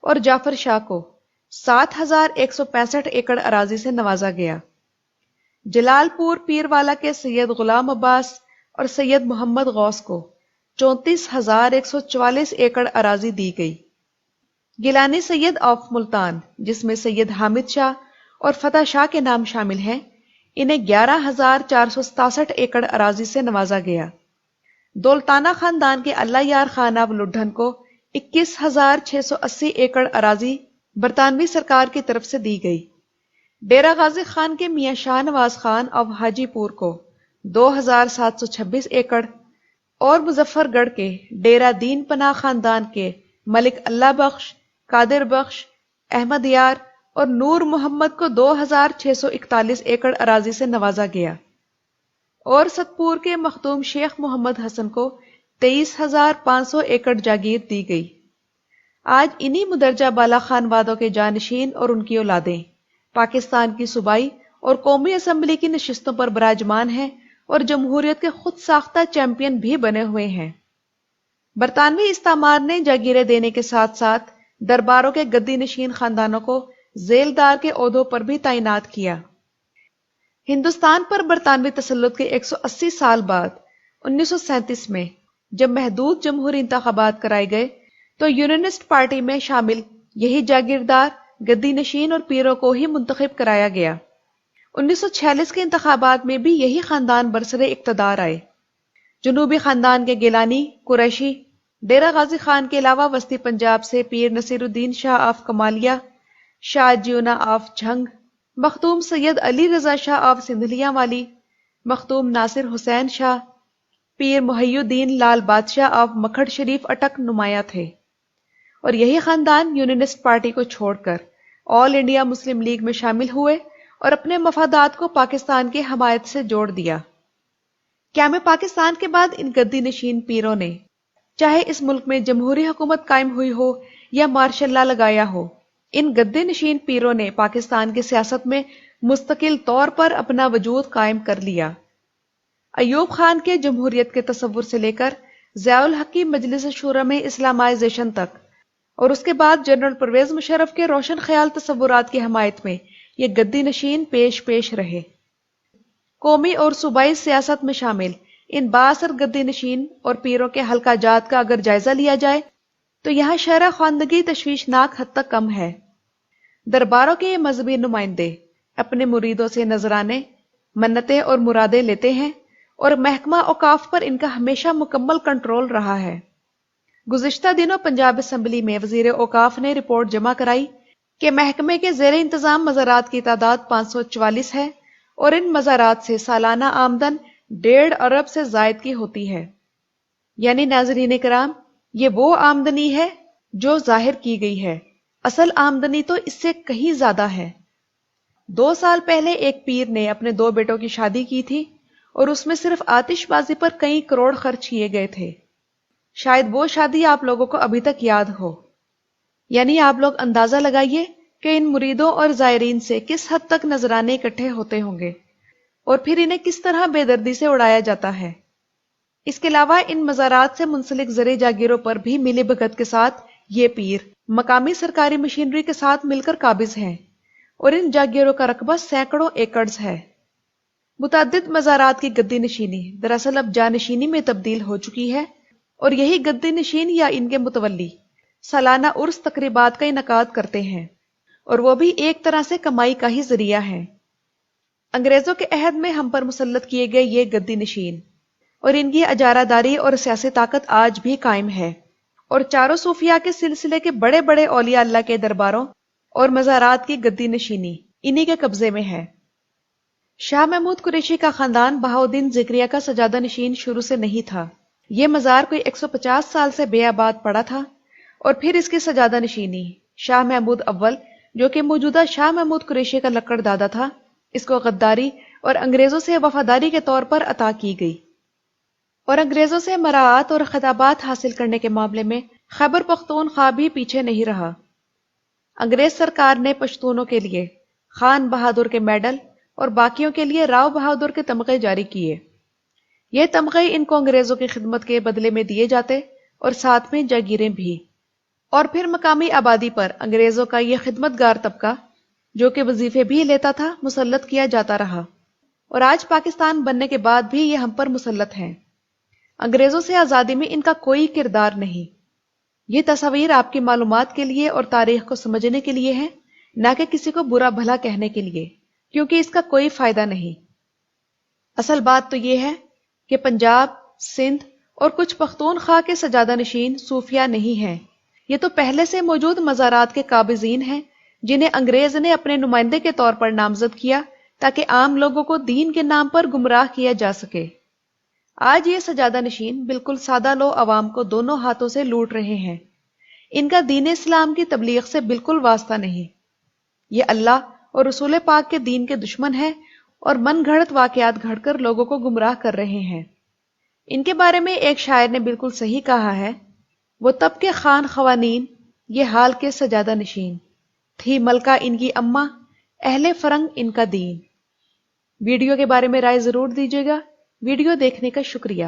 اور جعفر شاہ کو 7,165 ایکڑ اراضی سے نوازا گیا۔ جلال پور پیر والا کے سید غلام عباس اور سید محمد غوث کو 34,144 ایکڑ اراضی دی گئی۔ گیلانی سید آف ملتان، جس میں سید حامد شاہ اور فتح شاہ کے نام شامل ہیں، انہیں 11,467 ایکڑ اراضی سے نوازا گیا۔ دولتانہ خاندان کے اللہ یار خان آف لڈھن کو 21,680 ایکڑ اراضی برطانوی سرکار کی طرف سے دی گئی۔ ڈیرہ غازی خان کے میاں شاہ نواز خان آف حاجی پور کو 2,726 ایکڑ اور مظفر گڑھ کے ڈیرہ دین پناہ خاندان کے ملک اللہ بخش، قادر بخش، احمد یار اور نور محمد کو 2,641 ایکڑ اراضی سے نوازا گیا، اور ستپور کے مخدوم شیخ محمد حسن کو 23,500 ایکڑ جاگیر دی گئی۔ آج انہی مدرجہ بالا خانوادوں کے جانشین اور ان کی اولادیں پاکستان کی صوبائی اور قومی اسمبلی کی نشستوں پر براجمان ہیں اور جمہوریت کے خود ساختہ چیمپئن بھی بنے ہوئے ہیں۔ برطانوی استعمار نے جاگیریں دینے کے ساتھ ساتھ درباروں کے گدی نشین خاندانوں کو ذیلدار کے عہدوں پر بھی تعینات کیا۔ ہندوستان پر برطانوی تسلط کے 180 سال بعد 1937 میں جب محدود جمہوری انتخابات کرائے گئے تو یونینسٹ پارٹی میں شامل یہی جاگیردار، گدی نشین اور پیروں کو ہی منتخب کرایا گیا۔ 1946 کے انتخابات میں بھی یہی خاندان برسر اقتدار آئے۔ جنوبی خاندان کے گیلانی، قریشی، ڈیرہ غازی خان کے علاوہ وسطی پنجاب سے Pir Nasiruddin Shah of Kamalia, Shah Jiwana of Jhang, Makhdoom Syed Ali Raza Shah of Sandhilian والی، مختوم ناصر حسین شاہ، پیر محی الدین لال بادشاہ آف مکھڑ شریف اٹک نمایاں تھے، اور یہی خاندان یونینسٹ پارٹی کو چھوڑ کر آل انڈیا مسلم لیگ میں شامل ہوئے اور اپنے مفادات کو پاکستان کی حمایت سے جوڑ دیا۔ قیام پاکستان کے بعد ان گدی نشین پیروں نے چاہے اس ملک میں جمہوری حکومت قائم ہوئی ہو یا مارشل لا لگایا ہو، ان گدی نشین پیروں نے پاکستان کی سیاست میں مستقل طور پر اپنا وجود قائم کر لیا۔ ایوب خان کے جمہوریت کے تصور سے لے کر ضیاء الحق کی مجلس شورا میں اسلامائزیشن تک، اور اس کے بعد جنرل پرویز مشرف کے روشن خیال تصورات کی حمایت میں یہ گدی نشین پیش رہے۔ قومی اور صوبائی سیاست میں شامل ان بااثر گدی نشین اور پیروں کے حلقہ جات کا اگر جائزہ لیا جائے تو یہاں شرح خواندگی تشویشناک حد تک کم ہے۔ درباروں کے یہ مذہبی نمائندے اپنے مریدوں سے نذرانے، منتیں اور مرادیں لیتے ہیں، اور محکمہ اوقاف پر ان کا ہمیشہ مکمل کنٹرول رہا ہے۔ گزشتہ دنوں پنجاب اسمبلی میں وزیر اوقاف نے رپورٹ جمع کرائی کہ محکمے کے زیر انتظام مزارات کی تعداد 544 ہے، اور ان مزارات سے سالانہ آمدن 1.5 ارب سے زائد کی ہوتی ہے۔ یعنی ناظرین کرام، یہ وہ آمدنی ہے جو ظاہر کی گئی ہے، اصل آمدنی تو اس سے کہیں زیادہ ہے۔ 2 سال پہلے ایک پیر نے اپنے 2 بیٹوں کی شادی کی تھی، اور اس میں صرف آتش بازی پر کئی کروڑ خرچ کیے گئے تھے۔ شاید وہ شادی آپ لوگوں کو ابھی تک یاد ہو۔ یعنی آپ لوگ اندازہ لگائیے کہ ان مریدوں اور زائرین سے کس حد تک نذرانے اکٹھے ہوتے ہوں گے، اور پھر انہیں کس طرح بے دردی سے اڑایا جاتا ہے۔ اس کے علاوہ ان مزارات سے منسلک زرعی جاگیروں پر بھی ملی بھگت کے ساتھ یہ پیر مقامی سرکاری مشینری کے ساتھ مل کر قابض ہیں، اور ان جاگیروں کا رقبہ سینکڑوں ایکڑز ہے۔ متعدد مزارات کی گدی نشینی دراصل اب جانشینی میں تبدیل ہو چکی ہے، اور یہی گدی نشین یا ان کے متولی سالانہ عرس تقریبات کا انعقاد کرتے ہیں، اور وہ بھی ایک طرح سے کمائی کا ہی ذریعہ ہے۔ انگریزوں کے عہد میں ہم پر مسلط کیے گئے یہ گدی نشین اور ان کی اجارہ داری اور سیاسی طاقت آج بھی قائم ہے، اور چاروں صوفیاء کے سلسلے کے بڑے بڑے اولیاء اللہ کے درباروں اور مزارات کی گدی نشینی انہی کے قبضے میں ہے۔ شاہ محمود قریشی کا خاندان بہاؤالدین ذکریہ کا سجادہ نشین شروع سے نہیں تھا۔ یہ مزار کوئی 150 سال سے بے آباد پڑا تھا، اور پھر اس کی سجادہ نشینی شاہ محمود اول، جو کہ موجودہ شاہ محمود قریشی کا لقڑ دادا تھا، اس کو غداری اور انگریزوں سے وفاداری کے طور پر عطا کی گئی، اور انگریزوں سے مراعات اور خطابات حاصل کرنے کے معاملے میں خیبر پختونخوا بھی پیچھے نہیں رہا۔ انگریز سرکار نے پشتونوں کے لیے خان بہادر کے میڈل اور باقیوں کے لیے راؤ بہادر کے تمغے جاری کیے۔ یہ تمغے ان کو انگریزوں کی خدمت کے بدلے میں دیے جاتے، اور ساتھ میں جاگیریں بھی۔ اور پھر مقامی آبادی پر انگریزوں کا یہ خدمتگار طبقہ جو کہ وظیفے بھی لیتا تھا مسلط کیا جاتا رہا، اور آج پاکستان بننے کے بعد بھی یہ ہم پر مسلط ہیں۔ انگریزوں سے آزادی میں ان کا کوئی کردار نہیں۔ یہ تصاویر آپ کی معلومات کے لیے اور تاریخ کو سمجھنے کے لیے ہیں، نہ کہ کسی کو برا بھلا کہنے کے لیے، کیونکہ اس کا کوئی فائدہ نہیں۔ اصل بات تو یہ ہے کہ پنجاب، سندھ اور کچھ پختونخوا کے سجادہ نشین صوفیہ نہیں ہیں، یہ تو پہلے سے موجود مزارات کے قابضین ہیں جنہیں انگریز نے اپنے نمائندے کے طور پر نامزد کیا تاکہ عام لوگوں کو دین کے نام پر گمراہ کیا جا سکے۔ آج یہ سجادہ نشین بالکل سادہ لو عوام کو دونوں ہاتھوں سے لوٹ رہے ہیں۔ ان کا دین اسلام کی تبلیغ سے بالکل واسطہ نہیں۔ یہ اللہ اور رسول پاک کے دین کے دشمن ہے اور من گھڑت واقعات گھڑ کر لوگوں کو گمراہ کر رہے ہیں۔ ان کے بارے میں ایک شاعر نے بالکل صحیح کہا ہے، وہ تب کے خان خوانین، یہ حال کے سجادہ نشین، تھی ملکہ ان کی اماں، اہل فرنگ ان کا دین۔ ویڈیو کے بارے میں رائے ضرور دیجیے گا۔ ویڈیو دیکھنے کا شکریہ۔